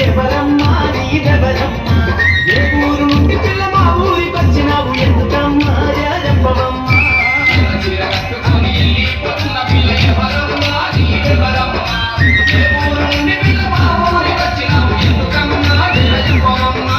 ఎవరమ్మా నీవెవరమ్మా ఏ ఊరు నుండి పిల్ల మా ఊరికొచ్చినావు ఎందుకమ్మా చెప్పవమ్మా చీర కట్టుకొని వెళ్ళిపోతున్న పిల్ల ఎవరమ్మా నీవెవరమ్మా ఏ ఊరు నుండి పిల్ల మా ఊరికొచ్చినావు ఎందుకమ్మా చెప్పవమ్మా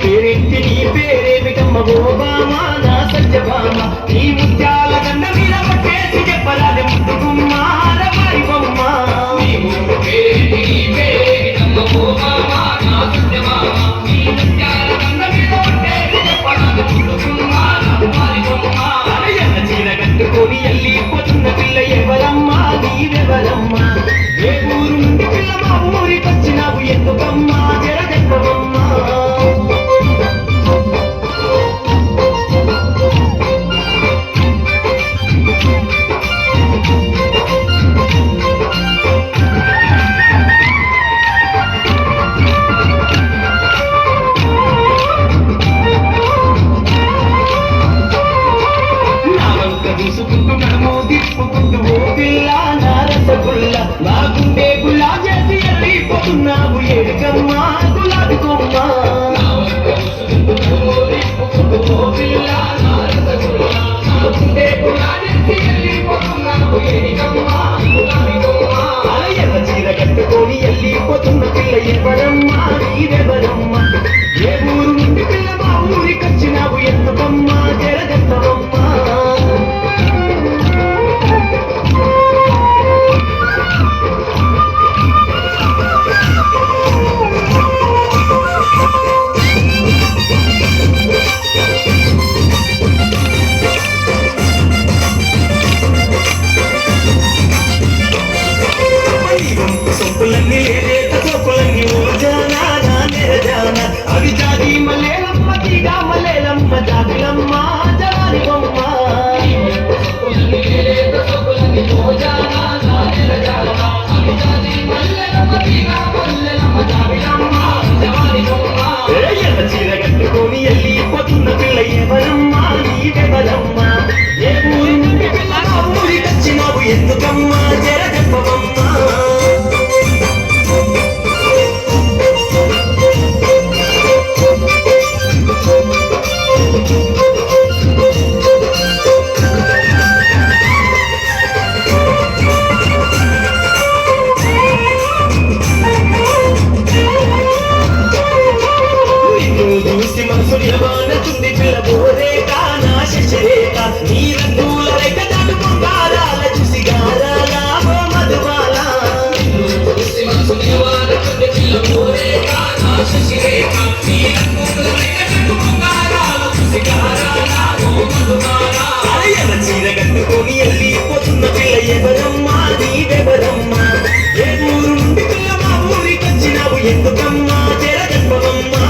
పేరేంటి నీ పేరేమిటమ్మ ఓ బామా నా సత్యభామ నీ ముత్యాల గండ మీద పట్టేసి చెప్పరాదే ముద్దుగుమ్మా రమాయి బొమ్మ నీ ఊరు పేరేంటి నీ పేరేమిటమ్మ ఓ బామా నా సత్యభామ నీ ముత్యాల గండ మీద పట్టేసి చెప్పరాదే ముద్దుగుమ్మా రమాయి బొమ్మ ఎర్ర చీర కట్టుకొని వెళ్ళిపోతున్న పిల్ల ఎవరమ్మా నీవెవరమ్మా ఏ ఊరు నుండి పిల్ల మా ఊరికొచ్చినావు ఎందుకమ్మా జర చెప్పవమ్మా తిప్పుకుంటూ ఓ పిల్ల నా రసగుల్ల నా గుండె గులా చేసి వెళ్ళిపోతున్నావు ఏడుకమ్మా గులాబీ కొమ్మ ఎర్ర చీర కట్టుకొని వెళ్ళిపోతున్న పిల్ల ఎవరమ్మా నీవెవరమ్మా ఏ ఊరు నుండి పిల్ల మా ఊరికొచ్చినావు ఎందుకమ్మా జరగత్తవమ్మా సొప్పులన్నీ లేత సొప్పులన్నీ ఓజానా నెరజానా అవి జాతి మలేలమ్మ తీగా మలేలమ్మ జాతిలమ్మ జవాని బొమ్మ సొప్పులన్నీ లేత సొప్పులన్నీ ఓజానా నెరజానా అవి జాతి మలేలమ్మ తీగా మలేలమ్మ జాతిలమ్మ జవాని బొమ్మ ఎర్ర చీర కట్టుకొని వెళ్ళిపోతున్న పిల్ల ఎవరమ్మా నీవెవరమ్మా ఏ ఊరి నుండి పిల్ల మా ఊరికొచ్చినావు ఎందుకమ్మా జర చెప్పవమ్మా చూసి మనసు నిలవానుతుంది పిల్ల బోరేక నా శశిరేఖ నీ రంగుల రేఖ దాటుకుంటారాల చూసి గారాల ఓ మధుబాల చూసి మనసు నిలవానుతుంది పిల్ల బోరేక నా శశిరేఖ నీ రంగుల రేఖ దాటుకుంటారాల చూసి గారాల ఓ మధుబాల ఎర్ర చీర కట్టుకొని వెళ్ళిపోతున్న పిల్ల ఎవరమ్మా నీవెవరమ్మా ఏ ఊరు నుండి పిల్ల మా ఊరికొచ్చినావు ఎందుకమ్మా జర చెప్పవమ్మా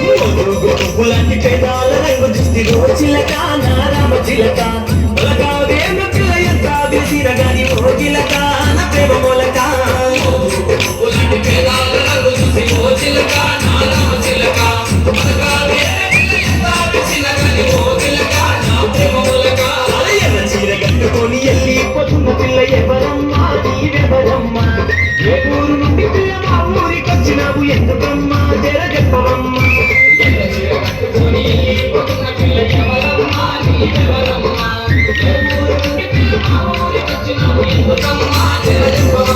పువ్వులాంటి పేదాల రంగు చూసి చిలక నా రామ చిలక మొలకాదేమ పిల్ల ఎంత విసిరగాని ఓ చిలక నా ప్రేమ మొలక పువ్వులాంటి పేదాల రంగు చూసి ఓ చిలక నా రామ చిలక మొలకాదేమ పిల్ల ఎంత విసిరగాని ఓ చిలక నా ప్రేమ మొలక ఎర్ర చీర కట్టుకొని వెళ్ళిపోతున్న పిల్ల ఎవరమ్మా నీవెవరమ్మా ఏ ఊరు నుండి పిల్ల మా ఊరికొచ్చినావు ఎందుకమ్మా జర చెప్పవమ్మా ఎర్ర చీర కట్టుకొని వెళ్ళిపోతున్న పిల్ల ఎవరమ్మా నీవెవరమ్మా ఏ ఊరు నుండి పిల్ల మా ఊరికొచ్చినావు ఎందుకమ్మా జర చెప్పవమ్మా